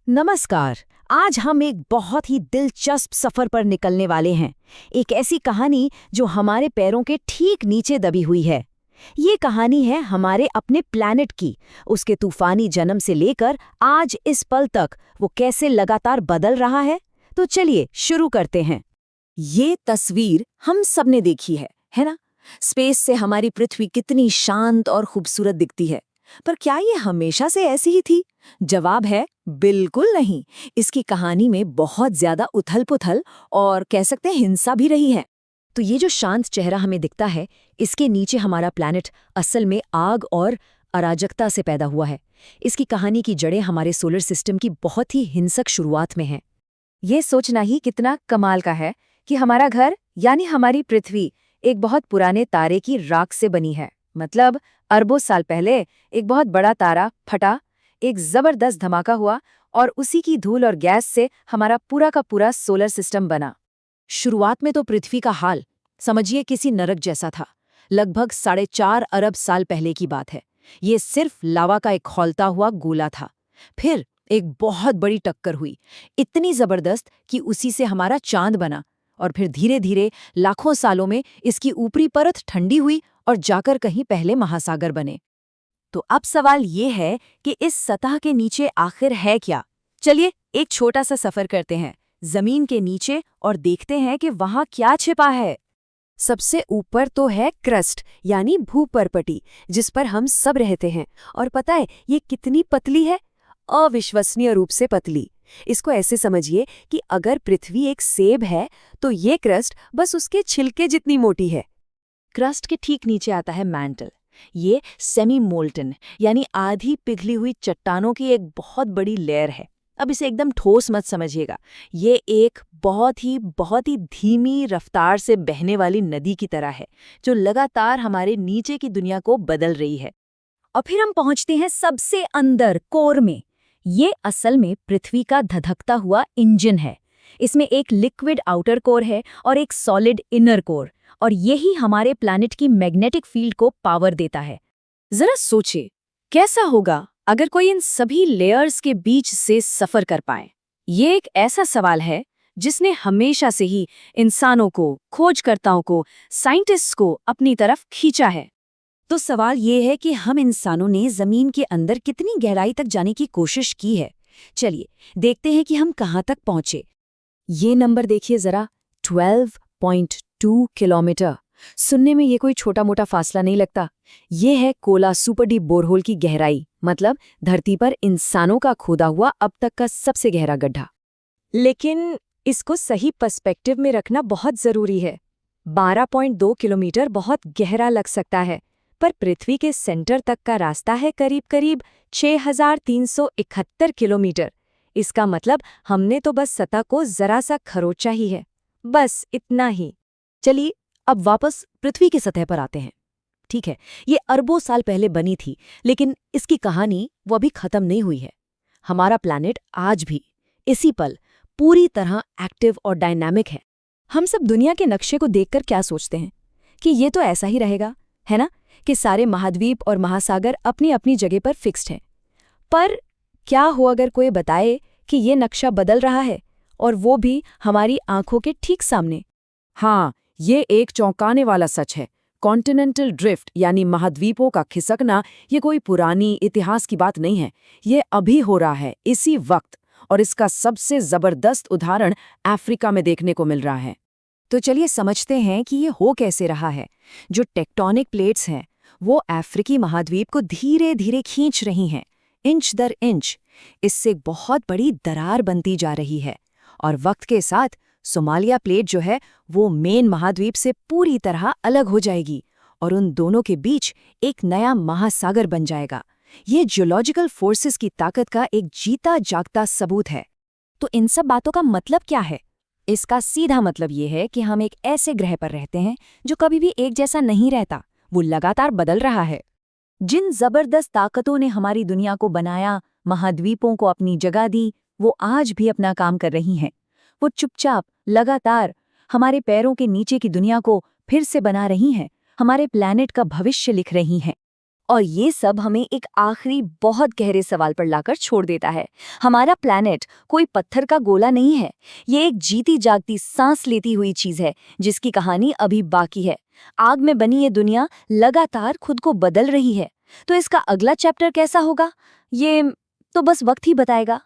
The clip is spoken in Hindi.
नमस्कार। आज हम एक बहुत ही दिलचस्प सफर पर निकलने वाले हैं। एक ऐसी कहानी जो हमारे पैरों के ठीक नीचे दबी हुई है। ये कहानी है हमारे अपने प्लैनेट की, उसके तूफानी जन्म से लेकर आज इस पल तक वो कैसे लगातार बदल रहा है। तो चलिए शुरू करते हैं। ये तस्वीर हम सबने देखी है ना? स्पेस से हमारी पृथ्वी कितनी शांत और खूबसूरत दिखती है। पर क्या ये हमेशा से ऐसी ही थी? जवाब है बिल्कुल नहीं। इसकी कहानी में बहुत ज्यादा उथल-पुथल और कह सकते हैं हिंसा भी रही है। तो ये जो शांत चेहरा हमें दिखता है, इसके नीचे हमारा प्लैनेट असल में आग और अराजकता से पैदा हुआ है। इसकी कहानी की जड़ें हमारे सोलर सिस्टम की बहुत ही हिंसक शुरुआत में हैं। ये सोचना ही कितना कमाल का है कि हमारा घर यानी हमारी पृथ्वी एक बहुत पुराने तारे की राख से बनी है। मतलब अरबों साल पहले एक बहुत बड़ा तारा फटा, एक जबरदस्त धमाका हुआ और उसी की धूल और गैस से हमारा पूरा का पूरा सोलर सिस्टम बना। शुरुआत में तो पृथ्वी का हाल समझिए किसी नरक जैसा था। लगभग 4.5 अरब साल पहले की बात है। ये सिर्फ लावा का एक खौलता हुआ गोला था। फिर एक बहुत बड़ी टक्कर हुई, इतनी जबरदस्त कि उसी से हमारा चांद बना। और फिर धीरे धीरे लाखों सालों में इसकी ऊपरी परत ठंडी हुई और जाकर कहीं पहले महासागर बने। तो अब सवाल ये है कि इस सतह के नीचे आखिर है क्या? चलिए एक छोटा सा सफर करते हैं जमीन के नीचे और देखते हैं कि वहां क्या छिपा है। सबसे ऊपर तो है क्रस्ट यानी भूपर्पटी, जिस पर हम सब रहते हैं। और पता है ये कितनी पतली है? अविश्वसनीय रूप से पतली। इसको ऐसे समझिए कि अगर पृथ्वी एक सेब है तो ये क्रस्ट बस उसके छिलके जितनी मोटी है। क्रस्ट के ठीक नीचे आता है मैंटल। ये सेमी मोल्टन यानी आधी पिघली हुई चट्टानों की एक बहुत बड़ी लेयर है। अब इसे एकदम ठोस मत समझिएगा। ये एक बहुत ही धीमी रफ्तार से बहने वाली नदी की तरह है, जो लगातार हमारे नीचे की दुनिया को बदल रही है। और फिर हम पहुंचते हैं सबसे अंदर कोर में। ये असल में पृथ्वी का धधकता हुआ इंजन है। इसमें एक लिक्विड आउटर कोर है और एक सॉलिड इनर कोर, और यही हमारे प्लैनेट की मैग्नेटिक फील्ड को पावर देता है। जरा सोचिए कैसा होगा अगर कोई इन सभी लेयर्स के बीच से सफर कर पाए। ये एक ऐसा सवाल है जिसने हमेशा से ही इंसानों को, खोजकर्ताओं को, साइंटिस्ट्स को अपनी तरफ खींचा है। तो सवाल ये है कि हम इंसानों ने जमीन के अंदर कितनी गहराई तक जाने की कोशिश की है। चलिए देखते हैं कि हम कहाँ तक पहुंचे। ये नंबर देखिए जरा, 12.2 किलोमीटर। सुनने में ये कोई छोटा मोटा फासला नहीं लगता। ये है कोला सुपर डीप बोरहोल की गहराई, मतलब धरती पर इंसानों का खोदा हुआ अब तक का सबसे गहरा गड्ढा। लेकिन इसको सही पर्सपेक्टिव में रखना बहुत जरूरी है। 12.2 किलोमीटर बहुत गहरा लग सकता है, पर पृथ्वी के सेंटर तक का रास्ता है करीब 6,371 किलोमीटर। इसका मतलब हमने तो बस सतह को जरा सा खरोचा ही है, बस इतना ही। चलिए अब वापस पृथ्वी की सतह पर आते हैं। ठीक है, ये अरबों साल पहले बनी थी, लेकिन इसकी कहानी वो अभी खत्म नहीं हुई है। हमारा प्लैनेट आज भी इसी पल पूरी तरह एक्टिव और डायनामिक है। हम सब दुनिया के नक्शे को देखकर क्या सोचते हैं कि ये तो ऐसा ही रहेगा, है ना, कि सारे महाद्वीप और महासागर अपनी अपनी जगह पर फिक्स्ड हैं। पर क्या हो अगर कोई बताए कि ये नक्शा बदल रहा है, और वो भी हमारी आंखों के ठीक सामने? हाँ, ये एक चौंकाने वाला सच है। कॉन्टिनेंटल ड्रिफ्ट यानी महाद्वीपों का खिसकना ये कोई पुरानी इतिहास की बात नहीं है। ये अभी हो रहा है, इसी वक्त। और इसका सबसे जबरदस्त उदाहरण अफ्रीका में देखने को मिल रहा है। तो चलिए समझते हैं कि ये हो कैसे रहा है। जो टेक्टोनिक प्लेट्स हैं वो अफ्रीकी महाद्वीप को धीरे धीरे खींच रही हैं, इंच दर इंच। इससे बहुत बड़ी दरार बनती जा रही है, और वक्त के साथ सोमालिया प्लेट जो है वो मेन महाद्वीप से पूरी तरह अलग हो जाएगी, और उन दोनों के बीच एक नया महासागर बन जाएगा। ये जियोलॉजिकल फोर्सेस की ताकत का एक जीता जागता सबूत है। तो इन सब बातों का मतलब क्या है? इसका सीधा मतलब ये है कि हम एक ऐसे ग्रह पर रहते हैं जो कभी भी एक जैसा नहीं रहता, वो लगातार बदल रहा है। जिन जबरदस्त ताकतों ने हमारी दुनिया को बनाया, महाद्वीपों को अपनी जगह दी, वो आज भी अपना काम कर रही हैं। वो चुपचाप लगातार हमारे पैरों के नीचे की दुनिया को फिर से बना रही हैं, हमारे प्लैनेट का भविष्य लिख रही हैं। और ये सब हमें एक आखिरी बहुत गहरे सवाल पर लाकर छोड़ देता है। हमारा प्लैनेट कोई पत्थर का गोला नहीं है, ये एक जीती जागती सांस लेती हुई चीज है जिसकी कहानी अभी बाकी है। आग में बनी ये दुनिया लगातार खुद को बदल रही है। तो इसका अगला चैप्टर कैसा होगा, ये तो बस वक्त ही बताएगा।